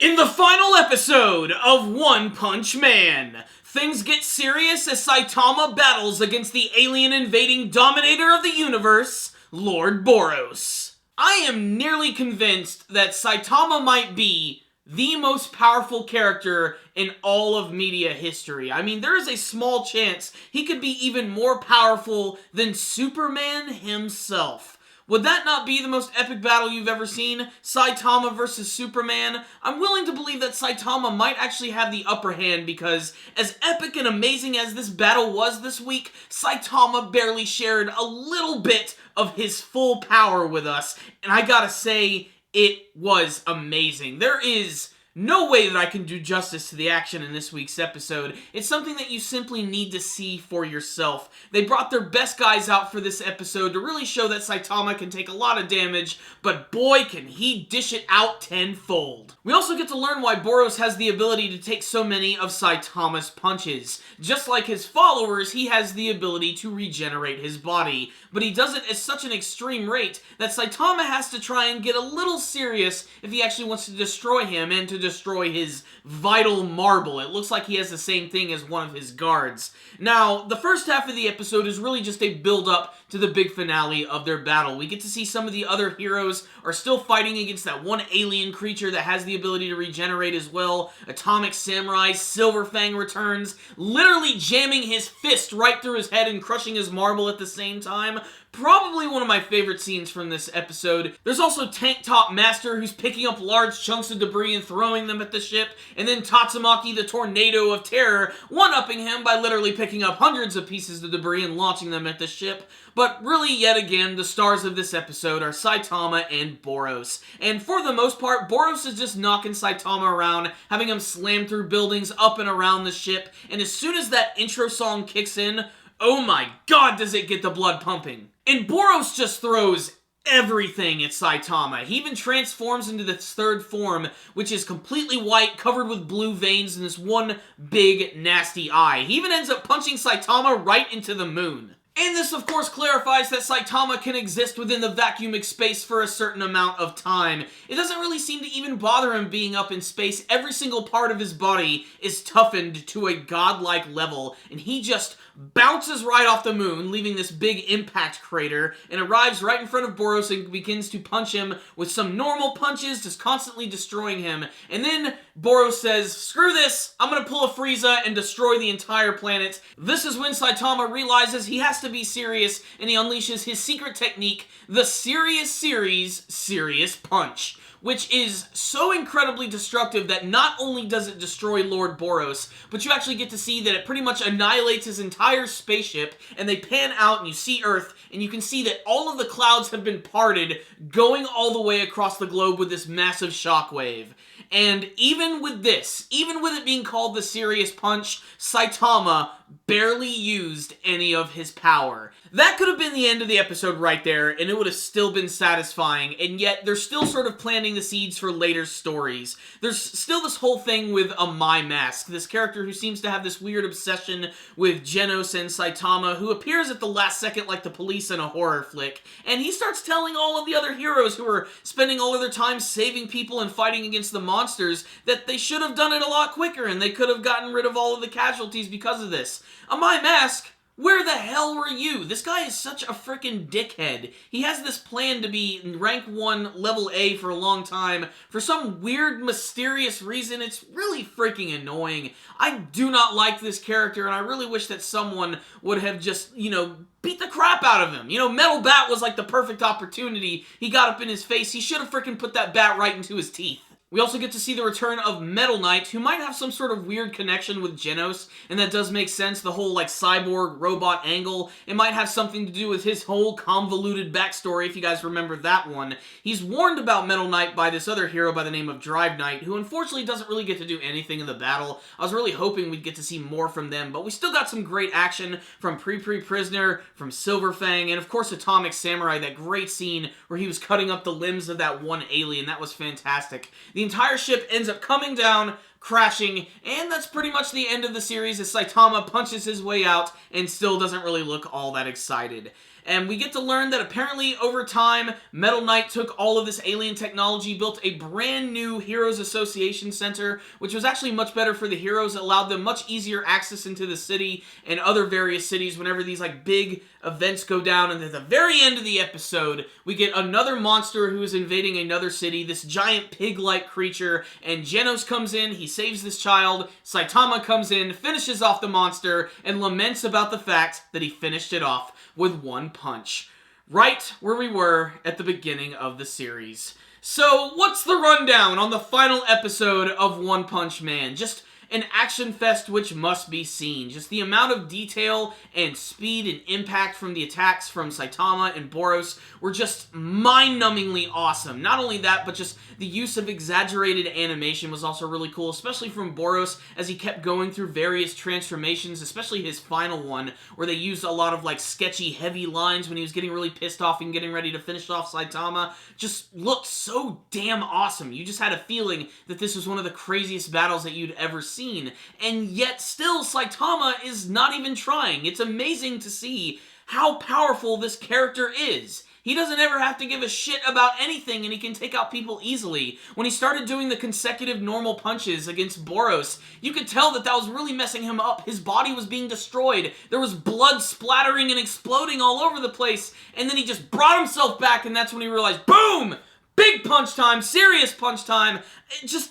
In the final episode of One Punch Man, things get serious as Saitama battles against the alien invading dominator of the universe, Lord Boros. I am nearly convinced that Saitama might be the most powerful character in all of media history. I mean, there is a small chance he could be even more powerful than Superman himself. Would that not be the most epic battle you've ever seen? Saitama versus Superman? I'm willing to believe that Saitama might actually have the upper hand because, as epic and amazing as this battle was this week, Saitama barely shared a little bit of his full power with us, and I gotta say, it was amazing. There is no way that I can do justice to the action in this week's episode. It's something that you simply need to see for yourself. They brought their best guys out for this episode to really show that Saitama can take a lot of damage, but boy can he dish it out tenfold. We also get to learn why Boros has the ability to take so many of Saitama's punches. Just like his followers, he has the ability to regenerate his body, but he does it at such an extreme rate that Saitama has to try and get a little serious if he actually wants to destroy him and to destroy his vital marble. It looks like he has the same thing as one of his guards. Now, the first half of the episode is really just a build-up to the big finale of their battle. We get to see some of the other heroes are still fighting against that one alien creature that has the ability to regenerate as well. Atomic Samurai, Silver Fang returns, literally jamming his fist right through his head and crushing his marble at the same time. Probably one of my favorite scenes from this episode. There's also Tank Top Master, who's picking up large chunks of debris and throwing them at the ship, and then Tatsumaki, the Tornado of Terror, one-upping him by literally picking up hundreds of pieces of debris and launching them at the ship. But really, yet again, the stars of this episode are Saitama and Boros. And for the most part, Boros is just knocking Saitama around, having him slam through buildings up and around the ship, and as soon as that intro song kicks in, oh my god, does it get the blood pumping. And Boros just throws everything at Saitama. He even transforms into this third form, which is completely white, covered with blue veins, and this one big, nasty eye. He even ends up punching Saitama right into the moon. And this, of course, clarifies that Saitama can exist within the vacuumic space for a certain amount of time. It doesn't really seem to even bother him being up in space. Every single part of his body is toughened to a godlike level, and he just bounces right off the moon, leaving this big impact crater, and arrives right in front of Boros and begins to punch him with some normal punches, just constantly destroying him. And then Boros says, screw this, I'm gonna pull a Frieza and destroy the entire planet. This is when Saitama realizes he has to be serious, and he unleashes his secret technique, the Serious Series Serious Punch, which is so incredibly destructive that not only does it destroy Lord Boros, but you actually get to see that it pretty much annihilates his entire spaceship, and they pan out and you see Earth, and you can see that all of the clouds have been parted, going all the way across the globe with this massive shockwave. And even with this, even with it being called the Serious Punch, Saitama barely used any of his power. That could have been the end of the episode right there, and it would have still been satisfying, and yet they're still sort of planting the seeds for later stories. There's still this whole thing with a My Mask, this character who seems to have this weird obsession with Genos and Saitama, who appears at the last second like the police in a horror flick, and he starts telling all of the other heroes who are spending all of their time saving people and fighting against the monsters that they should have done it a lot quicker, and they could have gotten rid of all of the casualties because of this. A My Mask? Where the hell were you? This guy is such a frickin' dickhead. He has this plan to be rank 1 level A for a long time. For some weird, mysterious reason, it's really freaking annoying. I do not like this character, and I really wish that someone would have just, beat the crap out of him. Metal Bat was like the perfect opportunity. He got up in his face. He should have frickin' put that bat right into his teeth. We also get to see the return of Metal Knight, who might have some sort of weird connection with Genos, and that does make sense, the whole, cyborg robot angle. It might have something to do with his whole convoluted backstory, if you guys remember that one. He's warned about Metal Knight by this other hero by the name of Drive Knight, who unfortunately doesn't really get to do anything in the battle. I was really hoping we'd get to see more from them, but we still got some great action from Prisoner, from Silver Fang, and of course Atomic Samurai, that great scene where he was cutting up the limbs of that one alien. That was fantastic. The entire ship ends up coming down, crashing, and that's pretty much the end of the series as Saitama punches his way out and still doesn't really look all that excited. And we get to learn that apparently over time, Metal Knight took all of this alien technology, built a brand new Heroes Association Center, which was actually much better for the heroes. It allowed them much easier access into the city and other various cities whenever these like big events go down. And at the very end of the episode, we get another monster who is invading another city, this giant pig-like creature, and Genos comes in, he saves this child, Saitama comes in, finishes off the monster, and laments about the fact that he finished it off with one punch. Right where we were at the beginning of the series. So, what's the rundown on the final episode of One Punch Man? Just an action fest which must be seen. Just the amount of detail and speed and impact from the attacks from Saitama and Boros were just mind-numbingly awesome. Not only that, but just the use of exaggerated animation was also really cool, especially from Boros as he kept going through various transformations, especially his final one, where they used a lot of like sketchy, heavy lines when he was getting really pissed off and getting ready to finish off Saitama. Just looked so damn awesome. You just had a feeling that this was one of the craziest battles that you'd ever seen. And yet still Saitama is not even trying. It's amazing to see how powerful this character is. He doesn't ever have to give a shit about anything and he can take out people easily. When he started doing the consecutive normal punches against Boros, you could tell that that was really messing him up. His body was being destroyed. There was blood splattering and exploding all over the place. And then he just brought himself back and that's when he realized, boom! Big punch time, serious punch time. It just,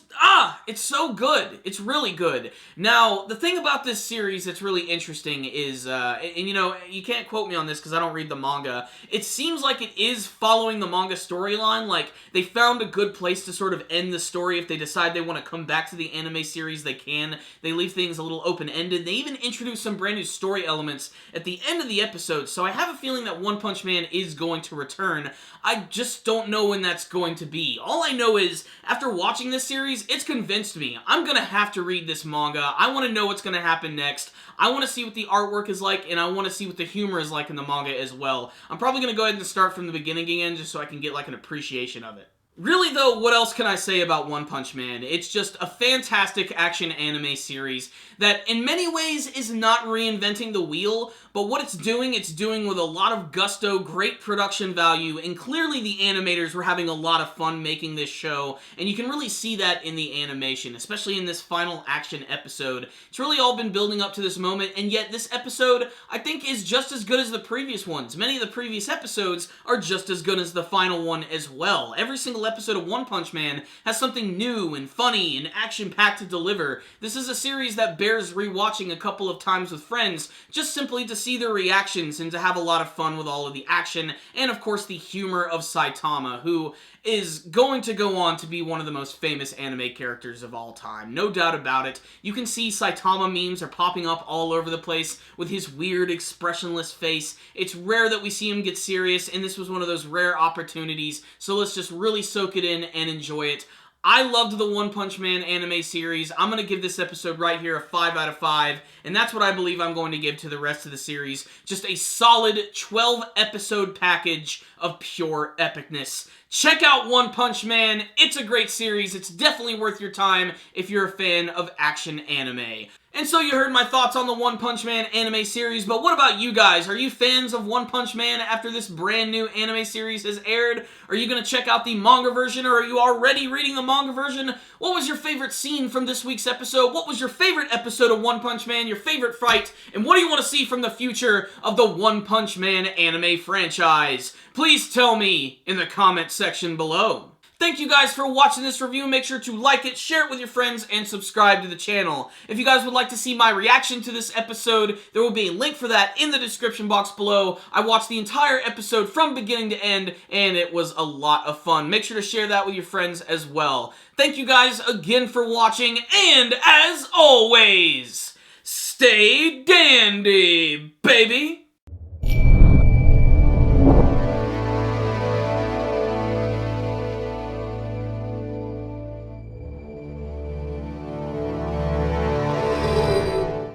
it's so good. It's really good. Now, the thing about this series that's really interesting is, and you know, you can't quote me on this because I don't read the manga. It seems like it is following the manga storyline. Like, they found a good place to sort of end the story. If they decide they want to come back to the anime series, they can. They leave things a little open-ended. They even introduce some brand new story elements at the end of the episode. So I have a feeling that One Punch Man is going to return. I just don't know when that's going to be. All I know is, after watching this series, it's convinced me. I'm gonna have to read this manga. I want to know what's gonna happen next. I want to see what the artwork is like, and I want to see what the humor is like in the manga as well. I'm probably gonna go ahead and start from the beginning again, just so I can get like an appreciation of it. Really though, what else can I say about One Punch Man? It's just a fantastic action anime series that in many ways is not reinventing the wheel, but what it's doing with a lot of gusto, great production value, and clearly the animators were having a lot of fun making this show, and you can really see that in the animation, especially in this final action episode. It's really all been building up to this moment, and yet this episode, I think, is just as good as the previous ones. Many of the previous episodes are just as good as the final one as well. Every single episode of One Punch Man has something new and funny and action-packed to deliver. This is a series that bears rewatching a couple of times with friends, just simply to see their reactions and to have a lot of fun with all of the action and of course the humor of Saitama, who is going to go on to be one of the most famous anime characters of all time. No doubt about it. You can see Saitama memes are popping up all over the place with his weird expressionless face. It's rare that we see him get serious, and this was one of those rare opportunities, so let's just really soak it in and enjoy it. I loved the One Punch Man anime series. I'm going to give this episode right here a 5 out of 5, and that's what I believe I'm going to give to the rest of the series. Just a solid 12-episode package of pure epicness. Check out One Punch Man. It's a great series. It's definitely worth your time if you're a fan of action anime. And so you heard my thoughts on the One Punch Man anime series, but what about you guys? Are you fans of One Punch Man after this brand new anime series has aired? Are you going to check out the manga version, or are you already reading the manga version? What was your favorite scene from this week's episode? What was your favorite episode of One Punch Man, your favorite fight? And what do you want to see from the future of the One Punch Man anime franchise? Please tell me in the comment section below. Thank you guys for watching this review. Make sure to like it, share it with your friends, and subscribe to the channel. If you guys would like to see my reaction to this episode, there will be a link for that in the description box below. I watched the entire episode from beginning to end, and it was a lot of fun. Make sure to share that with your friends as well. Thank you guys again for watching, and as always, stay dandy, baby!